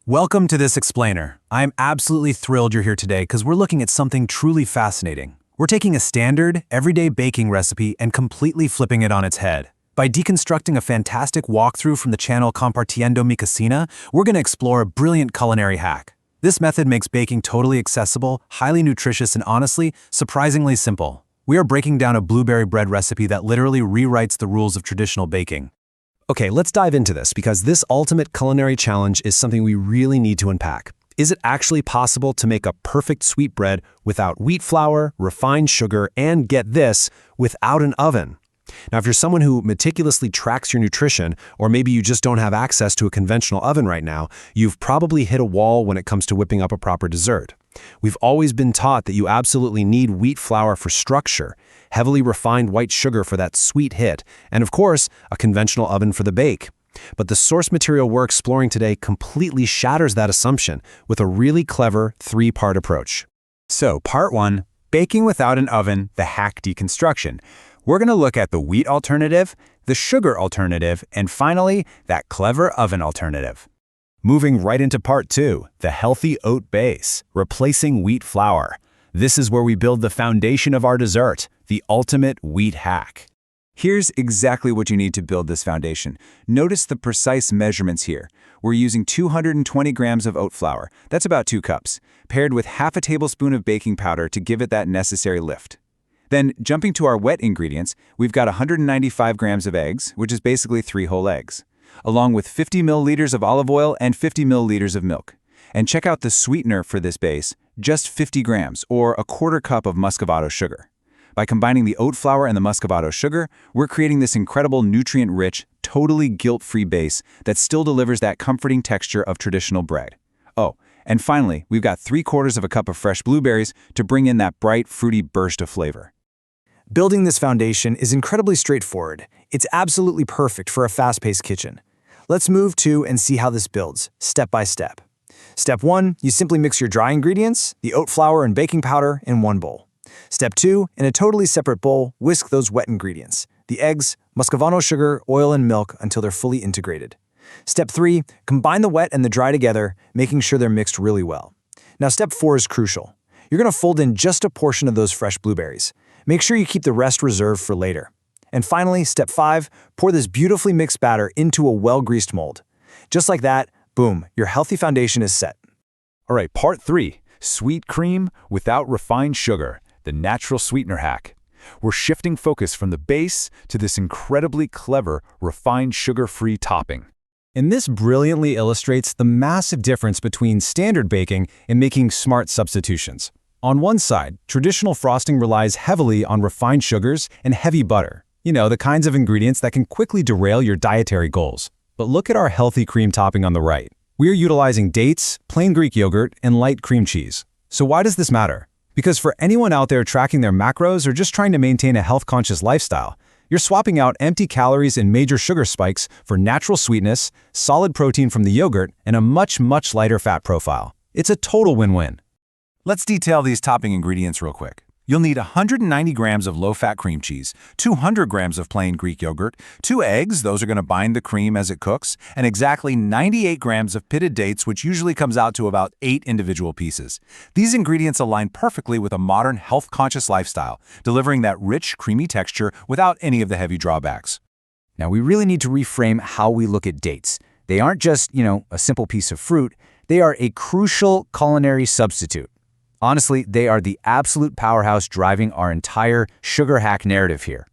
Welcome to this explainer. I'm absolutely thrilled you're here today because we're looking at something truly fascinating. We're taking a standard, everyday baking recipe and completely flipping it on its head. By deconstructing a fantastic walkthrough from the channel Compartiendo Mi Cocina, we're going to explore a brilliant culinary hack. This method makes baking totally accessible, highly nutritious, and honestly, surprisingly simple. We are breaking down a blueberry bread recipe that literally rewrites the rules of traditional baking. Okay, let's dive into this because this ultimate culinary challenge is something we really need to unpack. Is it actually possible to make a perfect sweet bread without wheat flour, refined sugar, and get this, without an oven? Now, if you're someone who meticulously tracks your nutrition, or maybe you just don't have access to a conventional oven right now, you've probably hit a wall when it comes to whipping up a proper dessert. We've always been taught that you absolutely need wheat flour for structure, heavily refined white sugar for that sweet hit, and of course, a conventional oven for the bake. But the source material we're exploring today completely shatters that assumption with a really clever three-part approach. So, part 1, baking without an oven, the hack deconstruction. We're going to look at the wheat alternative, the sugar alternative, and finally, that clever oven alternative. Moving right into part 2, the healthy oat base, replacing wheat flour. This is where we build the foundation of our dessert, the ultimate wheat hack. Here's exactly what you need to build this foundation. Notice the precise measurements here. We're using 220 grams of oat flour, that's about 2 cups, paired with half a tablespoon of baking powder to give it that necessary lift. Then, jumping to our wet ingredients, we've got 195 grams of eggs, which is basically 3 whole eggs, along with 50 milliliters of olive oil and 50 milliliters of milk. And check out the sweetener for this base, just 50 grams, or a quarter cup of muscovado sugar. By combining the oat flour and the muscovado sugar, we're creating this incredible nutrient-rich, totally guilt-free base that still delivers that comforting texture of traditional bread. Oh, and finally, we've got 3/4 of a cup of fresh blueberries to bring in that bright, fruity burst of flavor. Building this foundation is incredibly straightforward. It's absolutely perfect for a fast-paced kitchen. Let's move to and see how this builds, step by step. Step 1, you simply mix your dry ingredients, the oat flour and baking powder, in one bowl. Step 2, in a totally separate bowl, whisk those wet ingredients, the eggs, muscovado sugar, oil, and milk until they're fully integrated. Step 3, combine the wet and the dry together, making sure they're mixed really well. Now step 4 is crucial. You're going to fold in just a portion of those fresh blueberries. Make sure you keep the rest reserved for later. And finally, step 5, pour this beautifully mixed batter into a well-greased mold. Just like that, boom, your healthy foundation is set. All right, part 3, sweet cream without refined sugar, the natural sweetener hack. We're shifting focus from the base to this incredibly clever, refined sugar-free topping. And this brilliantly illustrates the massive difference between standard baking and making smart substitutions. On one side, traditional frosting relies heavily on refined sugars and heavy butter. You know, the kinds of ingredients that can quickly derail your dietary goals. But look at our healthy cream topping on the right. We're utilizing dates, plain Greek yogurt, and light cream cheese. So why does this matter? Because for anyone out there tracking their macros or just trying to maintain a health-conscious lifestyle, you're swapping out empty calories and major sugar spikes for natural sweetness, solid protein from the yogurt, and a much lighter fat profile. It's a total win-win. Let's detail these topping ingredients real quick. You'll need 190 grams of low-fat cream cheese, 200 grams of plain Greek yogurt, 2 eggs, those are going to bind the cream as it cooks, and exactly 98 grams of pitted dates, which usually comes out to about 8 individual pieces. These ingredients align perfectly with a modern, health-conscious lifestyle, delivering that rich, creamy texture without any of the heavy drawbacks. Now, we really need to reframe how we look at dates. They aren't just, a simple piece of fruit. They are a crucial culinary substitute. Honestly, they are the absolute powerhouse driving our entire sugar hack narrative here.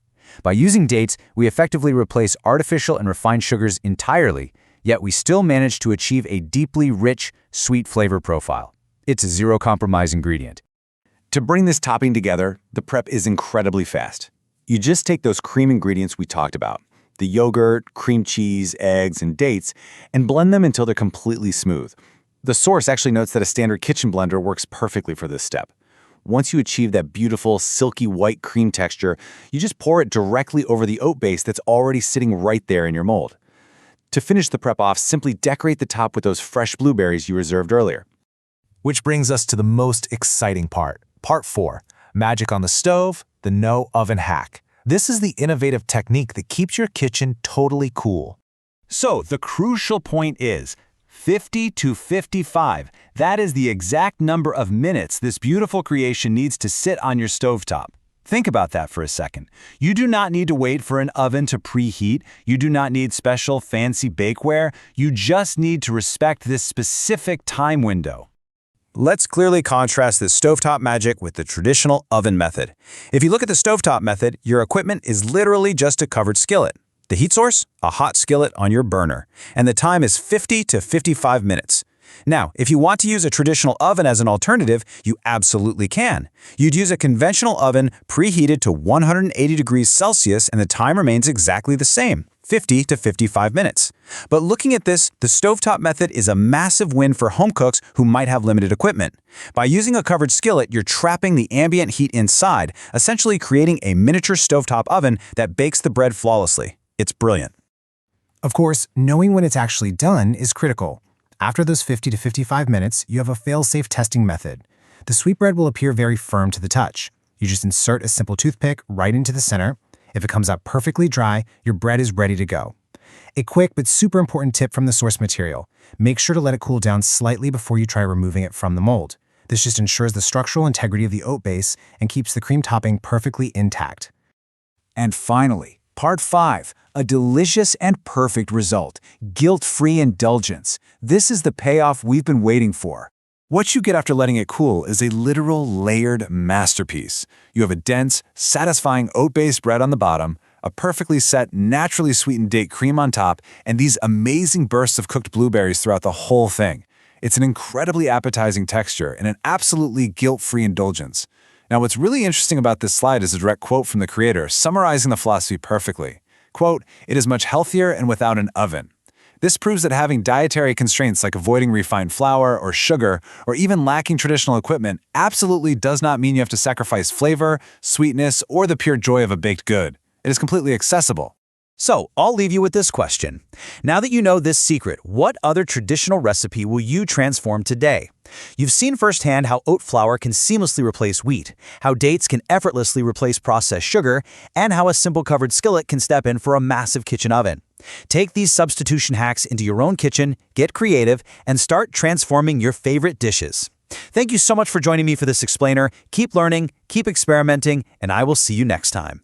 By using dates, we effectively replace artificial and refined sugars entirely, yet we still manage to achieve a deeply rich, sweet flavor profile. It's a zero-compromise ingredient. To bring this topping together, the prep is incredibly fast. You just take those cream ingredients we talked about, the yogurt, cream cheese, eggs, and dates, and blend them until they're completely smooth. The source actually notes that a standard kitchen blender works perfectly for this step. Once you achieve that beautiful, silky white cream texture, you just pour it directly over the oat base that's already sitting right there in your mold. To finish the prep off, simply decorate the top with those fresh blueberries you reserved earlier. Which brings us to the most exciting part, part 4, magic on the stove, the no oven hack. This is the innovative technique that keeps your kitchen totally cool. So the crucial point is, 50 to 55. That is the exact number of minutes this beautiful creation needs to sit on your stovetop. Think about that for a second. You do not need to wait for an oven to preheat. You do not need special fancy bakeware. You just need to respect this specific time window. Let's clearly contrast this stovetop magic with the traditional oven method. If you look at the stovetop method, your equipment is literally just a covered skillet. The heat source, a hot skillet on your burner, and the time is 50 to 55 minutes. Now, if you want to use a traditional oven as an alternative, you absolutely can. You'd use a conventional oven preheated to 180 degrees Celsius and the time remains exactly the same, 50 to 55 minutes. But looking at this, the stovetop method is a massive win for home cooks who might have limited equipment. By using a covered skillet, you're trapping the ambient heat inside, essentially creating a miniature stovetop oven that bakes the bread flawlessly. It's brilliant. Of course, knowing when it's actually done is critical. After those 50 to 55 minutes, you have a fail-safe testing method. The sweetbread will appear very firm to the touch. You just insert a simple toothpick right into the center. If it comes out perfectly dry, your bread is ready to go. A quick but super important tip from the source material. Make sure to let it cool down slightly before you try removing it from the mold. This just ensures the structural integrity of the oat base and keeps the cream topping perfectly intact. And finally, Part 5, a delicious and perfect result, guilt-free indulgence. This is the payoff we've been waiting for. What you get after letting it cool is a literal layered masterpiece. You have a dense, satisfying oat-based bread on the bottom, a perfectly set, naturally sweetened date cream on top, and these amazing bursts of cooked blueberries throughout the whole thing. It's an incredibly appetizing texture and an absolutely guilt-free indulgence. Now, what's really interesting about this slide is a direct quote from the creator, summarizing the philosophy perfectly. Quote, "It is much healthier and without an oven." This proves that having dietary constraints like avoiding refined flour or sugar, or even lacking traditional equipment, absolutely does not mean you have to sacrifice flavor, sweetness, or the pure joy of a baked good. It is completely accessible. So, I'll leave you with this question. Now that you know this secret, what other traditional recipe will you transform today? You've seen firsthand how oat flour can seamlessly replace wheat, how dates can effortlessly replace processed sugar, and how a simple covered skillet can step in for a massive kitchen oven. Take these substitution hacks into your own kitchen, get creative, and start transforming your favorite dishes. Thank you so much for joining me for this explainer. Keep learning, keep experimenting, and I will see you next time.